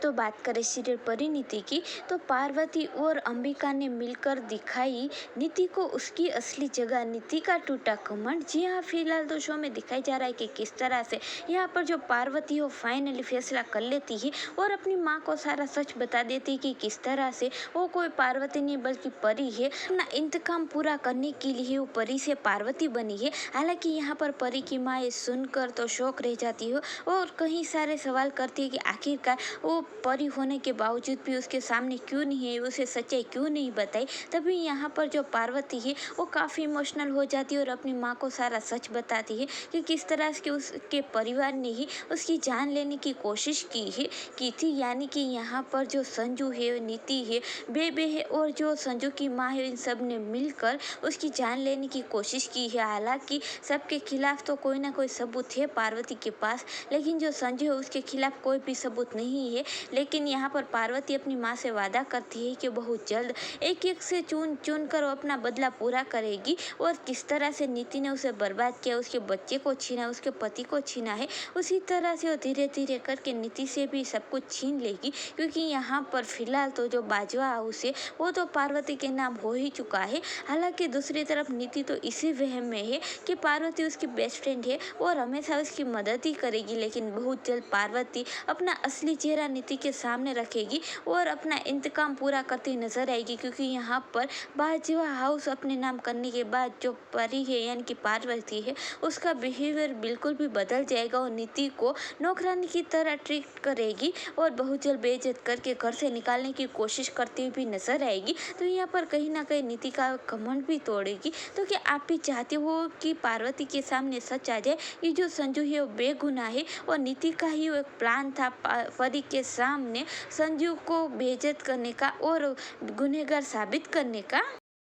तो बात करें सीरियल परिणीति की, तो पार्वती और अंबिका ने मिलकर दिखाई नीति को उसकी असली जगह, नीति का टूटा घमंड। जी हाँ, फिलहाल तो शो में दिखाई जा रहा है कि किस तरह से यहाँ पर जो पार्वती हो फाइनली फैसला कर लेती है और अपनी माँ को सारा सच बता देती है कि किस तरह से वो कोई पार्वती नहीं बल्कि परी है। अपना इंतकाम पूरा करने के लिए वो परी से पार्वती बनी है। हालांकि यहाँ पर परी की माँ ये सुनकर तो शौक रह जाती हो और कई सारे सवाल करती है कि आखिरकार वो परी होने के बावजूद भी उसके सामने क्यों नहीं है, उसे सच्चाई क्यों नहीं बताई। तभी यहाँ पर जो पार्वती है वो काफ़ी इमोशनल हो जाती है और अपनी माँ को सारा सच बताती है कि किस तरह से उसके परिवार ने ही उसकी जान लेने की कोशिश की थी। यानी कि यहाँ पर जो संजू है, नीति है, बेबे है और जो संजू की माँ है, इन सब ने मिलकर उसकी जान लेने की कोशिश की है। हालांकि सबके खिलाफ तो कोई ना कोई सबूत है पार्वती के पास, लेकिन जो संजू है उसके खिलाफ कोई भी सबूत नहीं है। लेकिन यहाँ पर पार्वती अपनी माँ से वादा करती है कि बहुत जल्द एक एक से चुन चुन कर वो अपना बदला पूरा करेगी। और किस तरह से नीति ने उसे बर्बाद किया, उसके बच्चे को छीना, उसके पति को छीना है, उसी तरह से वो धीरे धीरे करके नीति से भी सब कुछ छीन लेगी। क्योंकि यहाँ पर फिलहाल तो जो बाजवा हाउस है वो तो पार्वती के नाम हो ही चुका है। हालांकि दूसरी तरफ नीति तो इसी वहम में है कि पार्वती उसकी बेस्ट फ्रेंड है और हमेशा उसकी मदद ही करेगी। लेकिन बहुत जल्द पार्वती अपना असली चेहरा नीति के सामने रखेगी और अपना इंतकाम पूरा करती नजर आएगी। क्योंकि यहाँ पर बाजवा हाउस अपने नाम करने के बाद जो परी है यानी कि पार्वती है उसका बिहेवियर बिल्कुल भी बदल जाएगा और नीति को नौकरानी की तरह ट्रीट करेगी और बहुत जल्द बेइज्जत करके घर से निकालने की कोशिश करती हुई भी नजर आएगी। तो यहाँ पर कहीं ना कहीं नीति का घमंड भी तोड़ेगी। तो क्या आप भी चाहते हो कि पार्वती के सामने सच आ जाए कि जो संजू है वो बेगुनाह है और नीति का ही वो एक प्लान था परी के सामने संजू को बेइज्जत करने का और गुनहगार साबित करने का।